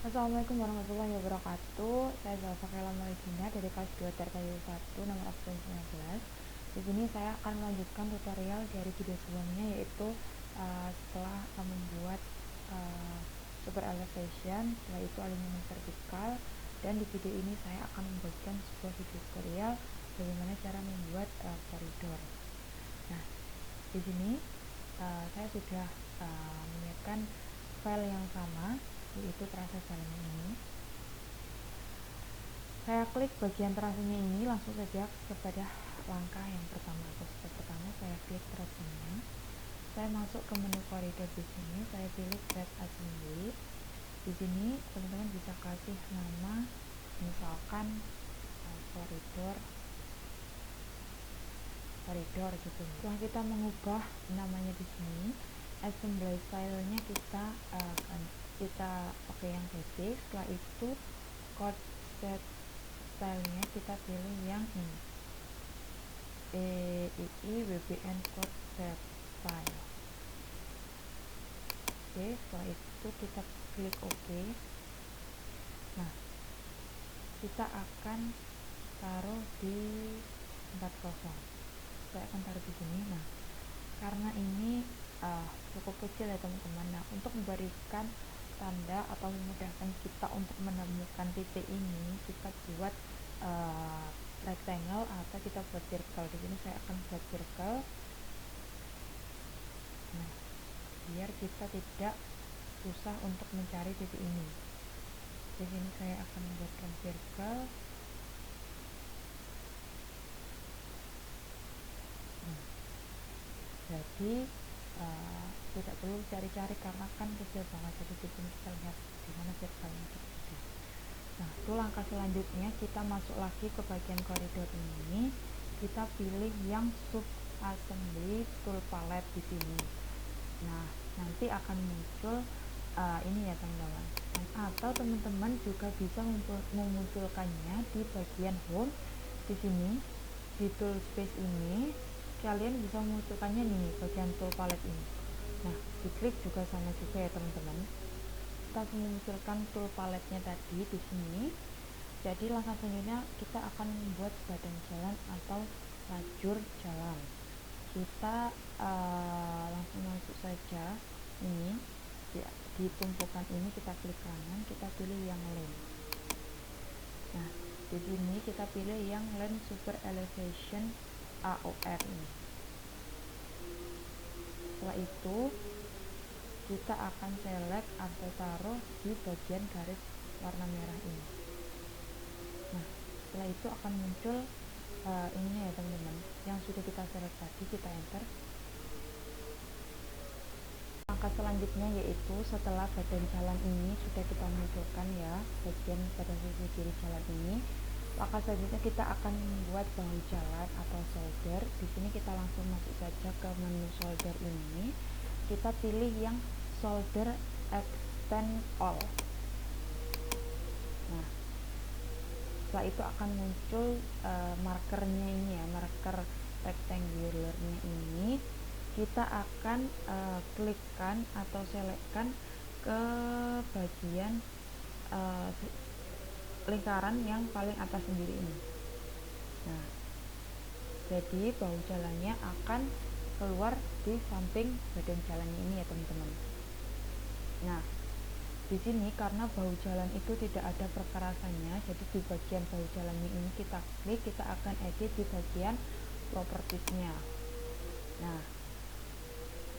Assalamualaikum warahmatullahi wabarakatuh. Saya Zalfa Khaila Maulidina dari kelas 2 TRKY 1 nomor absen 19. Di sini saya akan melanjutkan tutorial dari video sebelumnya, yaitu setelah membuat super elevation, setelah itu alignment vertikal, dan di video ini saya akan membuatkan sebuah video tutorial bagaimana cara membuat koridor. Nah, di sini saya sudah menyiapkan file yang sama, yaitu trase jalannya ini. Saya klik bagian trasenya ini, langsung saja kepada langkah yang pertama atau step pertama. Saya klik trasenya, saya masuk ke menu koridor. Di sini saya pilih grade assembly. Di sini teman-teman bisa kasih nama, misalkan koridor gitu. Setelah kita mengubah namanya di sini, assembly stylenya kita pakai yang basic. Setelah itu code set stylenya kita pilih yang ini, EII WBN code set style. Oke, setelah itu kita klik OK. Nah, kita akan taruh di tempat kosong. Saya akan taruh di sini. Nah, karena ini cukup kecil ya teman-teman. Nah, untuk memberikan tanda atau memudahkan kita untuk menemukan titik ini, kita buat rectangle atau kita buat circle. Di sini saya akan buat circle. Nah, biar kita tidak susah untuk mencari titik ini. Di sini saya akan membuatkan circle. Nah, jadi tidak perlu cari-cari karena kan kecil banget. Jadi di sini kita lihat di mana circle-nya gitu. Nah, itu langkah selanjutnya kita masuk lagi ke bagian koridor ini. Kita pilih yang sub assembly tool palette di sini. Nah, nanti akan muncul ini ya teman-teman. Atau teman-teman juga bisa memunculkannya di bagian home. Di sini di tool space ini kalian bisa memunculkannya nih bagian tool palette ini. Nah, diklik juga sama juga ya teman-teman. Kita memunculkan tool palette-nya tadi di sini. Jadi langkah selanjutnya kita akan membuat badan jalan atau lajur jalan. Kita langsung masuk saja ini ya, di tumpukan ini kita klik kanan, kita pilih yang lane. Nah, di sini kita pilih yang lane super elevation AOR ini. Setelah itu kita akan select atau taruh di bagian garis warna merah ini. Nah, setelah itu akan muncul ini ya teman-teman, yang sudah kita select tadi, kita enter. Langkah selanjutnya yaitu setelah badan jalan ini sudah kita munculkan ya, bagian pada sisi kiri jalan ini, langkah selanjutnya kita akan membuat bahu jalan atau solder. Di sini kita langsung masuk saja ke menu solder ini. Kita pilih yang solder extend all. Nah, setelah itu akan muncul markernya ini ya, marker rectangularnya ini. Kita akan klikkan atau selectkan ke bagian lingkaran yang paling atas sendiri ini. Nah, jadi bahu jalannya akan keluar di samping badan jalannya ini ya teman-teman. Nah, di sini karena bahu jalan itu tidak ada perkerasannya, jadi di bagian bahu jalannya ini kita klik, kita akan edit di bagian propertiesnya. Nah,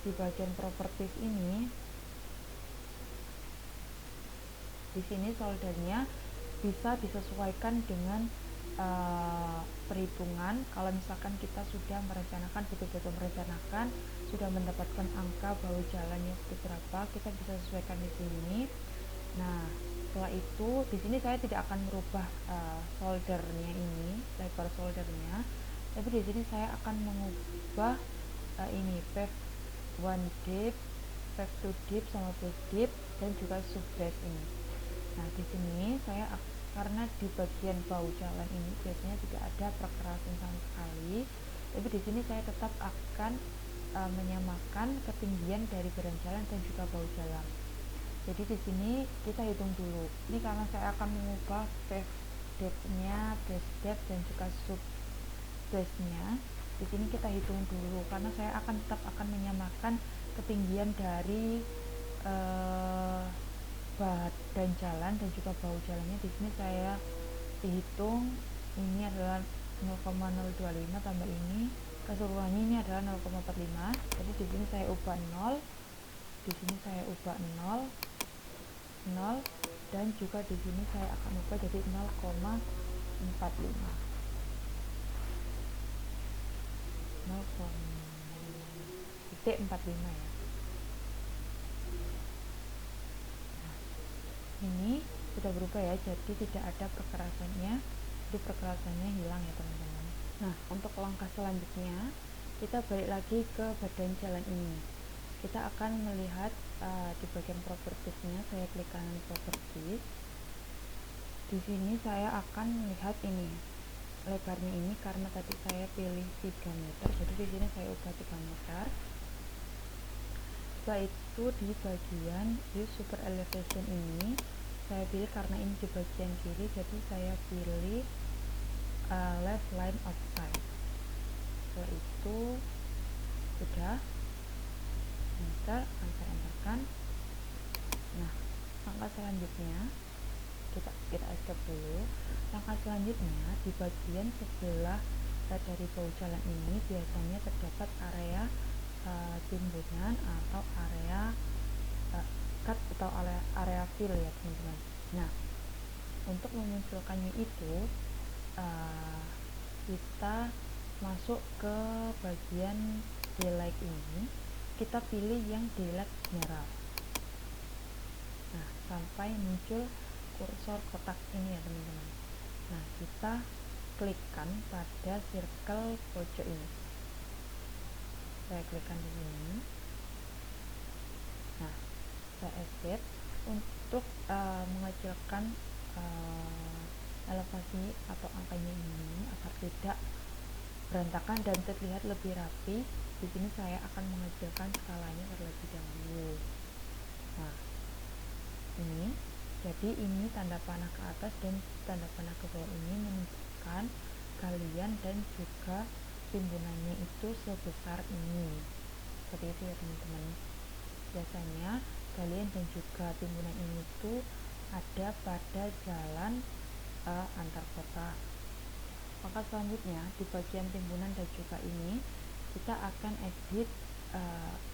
di bagian properties ini, di sini soldernya bisa disesuaikan dengan perhitungan. Kalau misalkan kita sudah merencanakan, betul-betul merencanakan, sudah mendapatkan angka bahu jalannya berapa, kita bisa sesuaikan di sini. Nah, setelah itu di sini saya tidak akan merubah soldernya ini, lebar soldernya, tapi di sini saya akan mengubah ini pave 1 deep, pave 2 deep sama base deep, dan juga sub base ini. Nah, di sini saya karena di bagian bahu jalan ini biasanya tidak ada perkerasan sama sekali, tapi di sini saya tetap akan menyamakan ketinggian dari badan jalan dan juga bahu jalan. Jadi di sini kita hitung dulu. Ini karena saya akan mengubah pave depth-nya, base depth dan juga sub base-nya. Di sini kita hitung dulu karena saya akan tetap menyamakan ketinggian dari badan jalan dan juga bahu jalannya. Di sini saya hitung ini adalah 0,025 tambah ini, keseluruhannya ini adalah 0,45. Jadi di sini saya ubah 0, di sini saya ubah 0, 0, dan juga di sini saya akan ubah jadi 0,45. 0,45 ya. Nah, ini sudah berubah ya, jadi tidak ada perkerasannya, jadi perkerasannya hilang ya teman-teman. Nah, untuk langkah selanjutnya kita balik lagi ke badan jalan ini. Kita akan melihat di bagian propertiesnya. Saya klik kanan properties. Di sini saya akan melihat ini lebarnya ini, karena tadi saya pilih 3 meter, jadi di sini saya ubah 3 meter. Setelah itu di bagian use super elevation ini saya pilih, karena ini di bagian kiri, jadi saya pilih left line of sight. Setelah itu sudah enter, akan saya enterkan. Nah, langkah selanjutnya kita escape dulu. Langkah selanjutnya di bagian sebelah dari bahu jalan ini biasanya terdapat area timbunan atau area cut atau area fill ya teman-teman. Nah, untuk memunculkannya itu kita masuk ke bagian daylight ini, kita pilih yang daylight merah. Nah, sampai muncul kursor kotak ini ya teman-teman. Nah, kita klikkan pada circle pojok ini. Saya klikkan di sini. Nah, saya escape untuk mengecilkan elevasi atau angkanya ini agar tidak berantakan dan terlihat lebih rapi. Di sini saya akan mengecilkan skalanya terlebih dahulu. Nah, ini jadi ini tanda panah ke atas dan tanda panah ke bawah ini menunjukkan galian dan juga timbunannya itu sebesar ini. Seperti itu ya teman-teman. Biasanya galian dan juga timbunan ini itu ada pada jalan antar kota. Maka selanjutnya di bagian timbunan dan juga ini kita akan edit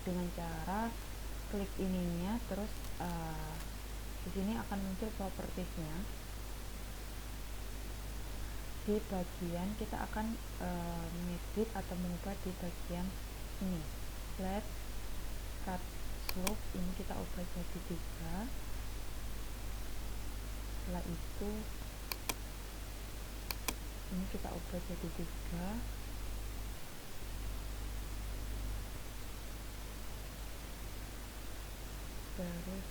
dengan cara klik ininya, terus di sini akan muncul propertiesnya. Di bagian kita akan mengedit atau mengubah di bagian ini, flat cut slope ini kita ubah jadi 3. Setelah itu ini kita ubah jadi 3. Terus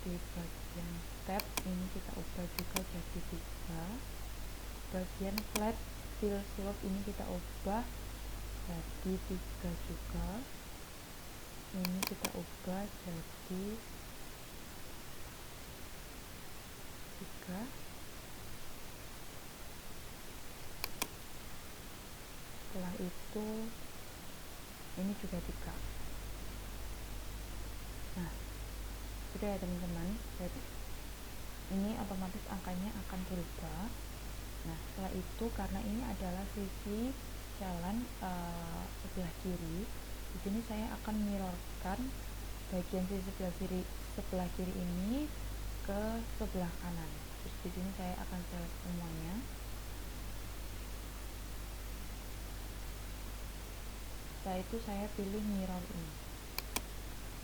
di bagian step ini kita ubah juga jadi 3. Bagian flat fill slope ini kita ubah jadi 3 juga. Ini kita ubah jadi 3. Setelah itu ini juga 3. Nah, sudah ya teman-teman, ini otomatis angkanya akan berubah. Nah, setelah itu karena ini adalah sisi jalan sebelah kiri, di sini saya akan mirrorkan bagian sisi sebelah kiri ini ke sebelah kanan. Terus di sini saya akan select semuanya. Setelah itu saya pilih mirror ini.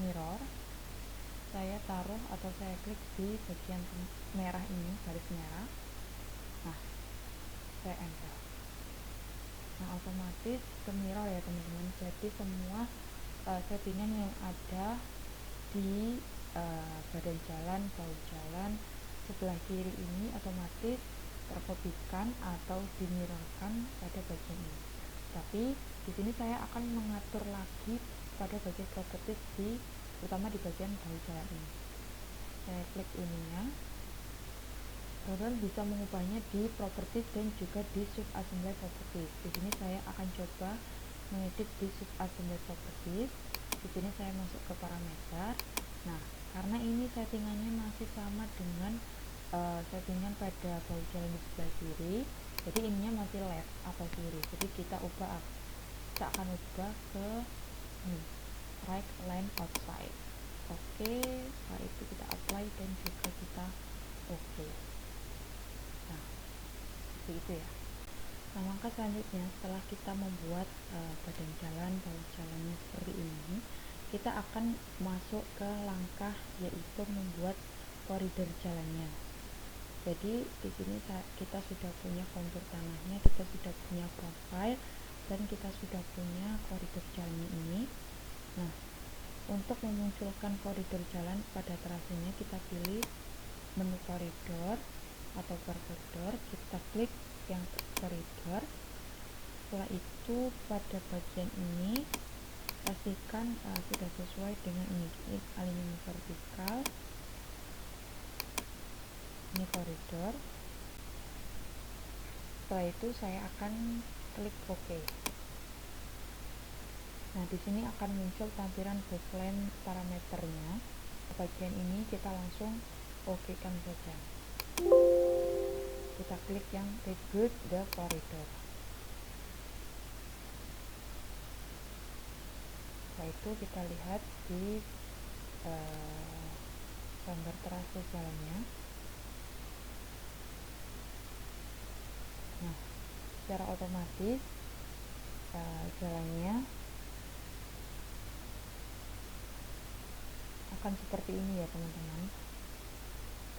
Mirror saya taruh atau saya klik di bagian merah ini, garis merah. Nah, saya enter. Nah, otomatis ke mirror ya teman-teman. Jadi semua settingan yang ada di badan jalan, bahu jalan sebelah kiri ini otomatis terkopikan atau dimirrorkan pada bagian ini. Tapi di sini saya akan mengatur lagi pada bagian properties terutama di bagian bahu jalan ini. klik ininya, teman-teman bisa mengubahnya di properties dan juga di sub assembly properties. Di sini saya akan coba mengedit di sub assembly properties. Di sini saya masuk ke parameter. Nah, karena ini settingannya masih sama dengan settingan pada bahu jalan di sebelah kiri, jadi ininya masih left atau kiri. Jadi kita akan ubah ke right line outside. Oke, setelah itu kita apply dan juga kita oke. Nah, seperti itu ya. Nah, langkah selanjutnya setelah kita membuat badan jalan, bahu jalannya seperti ini, kita akan masuk ke langkah yaitu membuat koridor jalannya. Jadi di sini kita sudah punya kontur tanahnya, kita sudah punya profile, dan kita sudah punya koridor jalannya ini. Nah, untuk memunculkan koridor jalan pada trasenya, kita pilih menu koridor atau koridor, kita klik yang koridor. Setelah itu pada bagian ini pastikan sudah sesuai dengan ini alignment vertikal, ini koridor. Setelah itu saya akan klik OK. Nah, di sini akan muncul tampilan baseline parameternya. Bagian ini kita langsung OK kan saja. Kita klik yang rebuild the corridor. Setelah itu kita lihat di gambar trase jalannya. Nah, secara otomatis jalannya akan seperti ini ya teman-teman.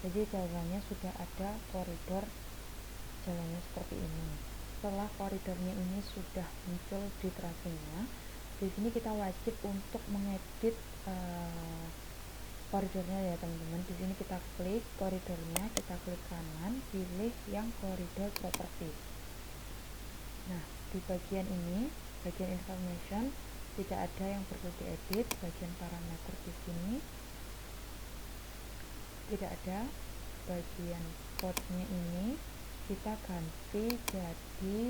Jadi jalannya sudah ada koridor jalannya seperti ini. Setelah koridornya ini sudah muncul di trasenya, di sini kita wajib untuk mengedit koridornya ya teman-teman. Di sini kita klik koridornya, kita klik kanan, pilih yang koridor property. Nah, di bagian ini, bagian information, tidak ada yang perlu diedit. Bagian parameter di sini tidak ada. Bagian code-nya ini kita ganti jadi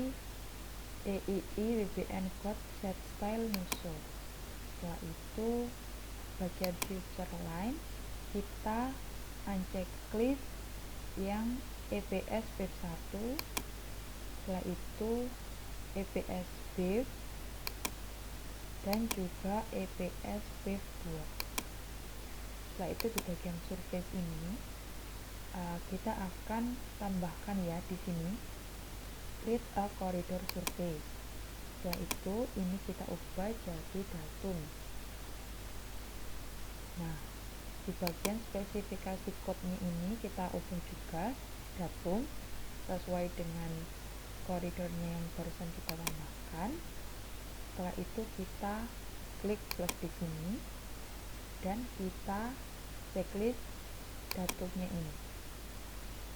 EII WBN code set style musuh. Setelah itu bagian future line kita uncheck list yang EPS BIF 1. Setelah itu EPS BIF dan juga EPS BIF 2. Setelah itu di bagian surface ini kita akan tambahkan ya di sini create a corridor surface. Setelah itu ini kita ubah jadi datum. Nah, di bagian spesifikasi code-nya ini kita ubah juga datum sesuai dengan koridornya yang barusan kita tambahkan. Setelah itu kita klik plus di sini dan kita checklist datumnya ini.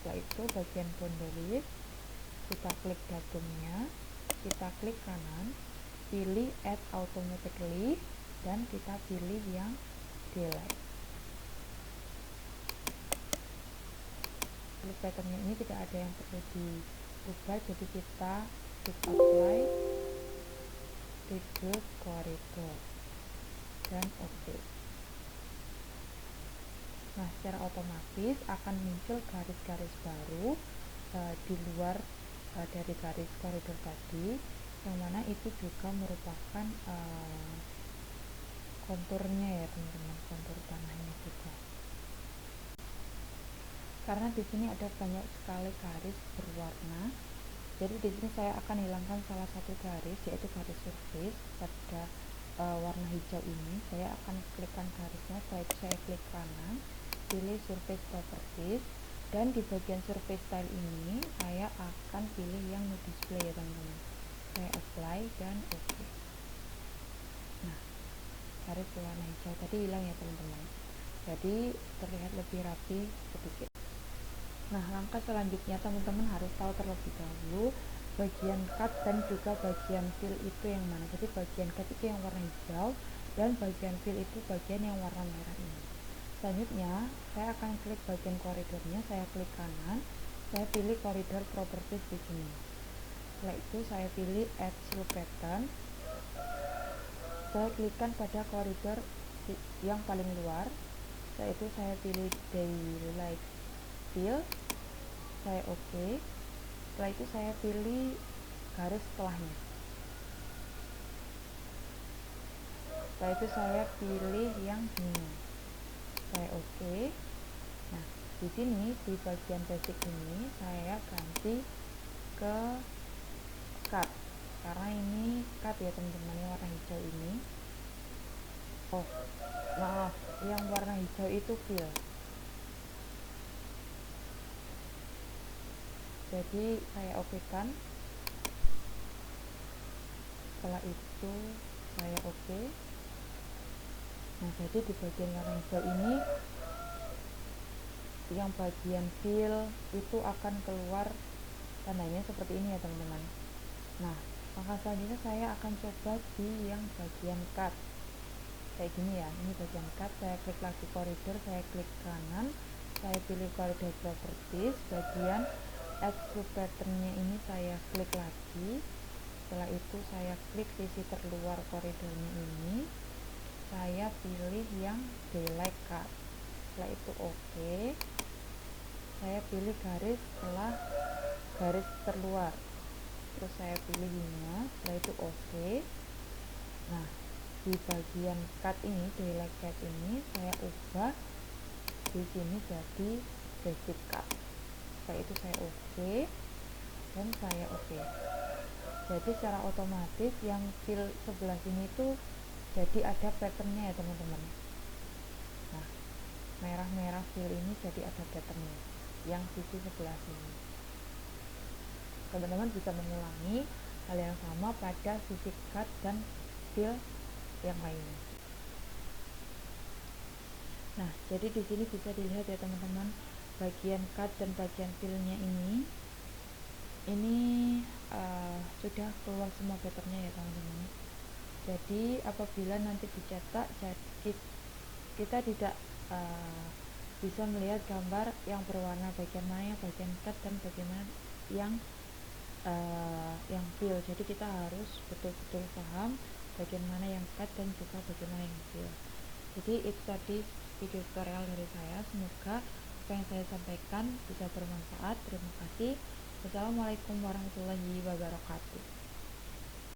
Setelah itu bagian boundary kita klik datumnya, kita klik kanan, pilih add automatically dan kita pilih yang delete. Klik patternnya ini tidak ada yang perlu diubah, jadi kita klik apply, rebuild corridor dan OK. Nah, secara otomatis akan muncul garis-garis baru di luar dari garis koridor tadi, yang mana itu juga merupakan konturnya ya teman-teman, kontur tanahnya juga. Karena di sini ada banyak sekali garis berwarna, jadi di sini saya akan hilangkan salah satu garis, yaitu garis surface pada warna hijau ini. Saya akan klikkan garisnya, setelah itu saya klik kanan, pilih surface properties, dan di bagian surface style ini saya akan pilih yang no display ya teman-teman. Saya apply dan OK. Nah, garis berwarna hijau tadi hilang ya teman-teman, jadi terlihat lebih rapi sedikit. Nah, langkah selanjutnya teman-teman harus tahu terlebih dahulu bagian cut dan juga bagian fill itu yang mana. Jadi bagian cut itu yang warna hijau dan bagian fill itu bagian yang warna merah ini. Selanjutnya saya akan klik bagian koridornya, saya klik kanan, saya pilih koridor properties di sini. Setelah itu saya pilih add slope pattern, saya klikkan pada koridor yang paling luar. Setelah itu saya pilih daylight fill, saya oke. Setelah itu saya pilih garis setelahnya. Setelah itu saya pilih yang ini, saya oke. Nah, di sini di bagian basic ini saya ganti ke cut, karena ini cut ya teman-teman, yang warna hijau ini. Oh maaf, yang warna hijau itu fill. Jadi saya oke kan. Setelah itu saya oke. Nah, jadi di bagian warna hijau ini yang bagian fill itu akan keluar tandanya seperti ini ya teman-teman. Nah, langkah selanjutnya saya akan coba di yang bagian cut kayak gini ya. Ini bagian cut, saya klik lagi koridor, saya klik kanan, saya pilih koridor properties, bagian add slope patternnya ini saya klik lagi. Setelah itu saya klik sisi terluar koridornya ini, saya pilih yang daylight cut. Setelah itu oke. Saya pilih garis setelah garis terluar, terus saya pilih ini. Setelah itu oke. Nah, di bagian cut ini, daylight cut ini saya ubah di sini jadi basic cut. Setelah itu saya oke dan saya oke. Jadi secara otomatis yang fill sebelah sini itu jadi ada patternnya ya teman-teman. Nah, merah-merah fill ini jadi ada patternnya yang sisi sebelah sini. Teman-teman bisa mengulangi hal yang sama pada sisi cut dan fill yang lainnya. Nah, jadi di sini bisa dilihat ya teman-teman, bagian cut dan bagian fillnya ini sudah keluar semua patternnya ya teman-teman. Jadi apabila nanti dicetak, kita tidak bisa melihat gambar yang berwarna bagian mana yang bagian cut dan bagaimana yang fill. Jadi kita harus betul-betul paham bagian mana yang cut dan juga bagaimana yang fill. Jadi itu tadi video tutorial dari saya, semoga apa yang saya sampaikan bisa bermanfaat. Terima kasih. Wassalamualaikum warahmatullahi wabarakatuh.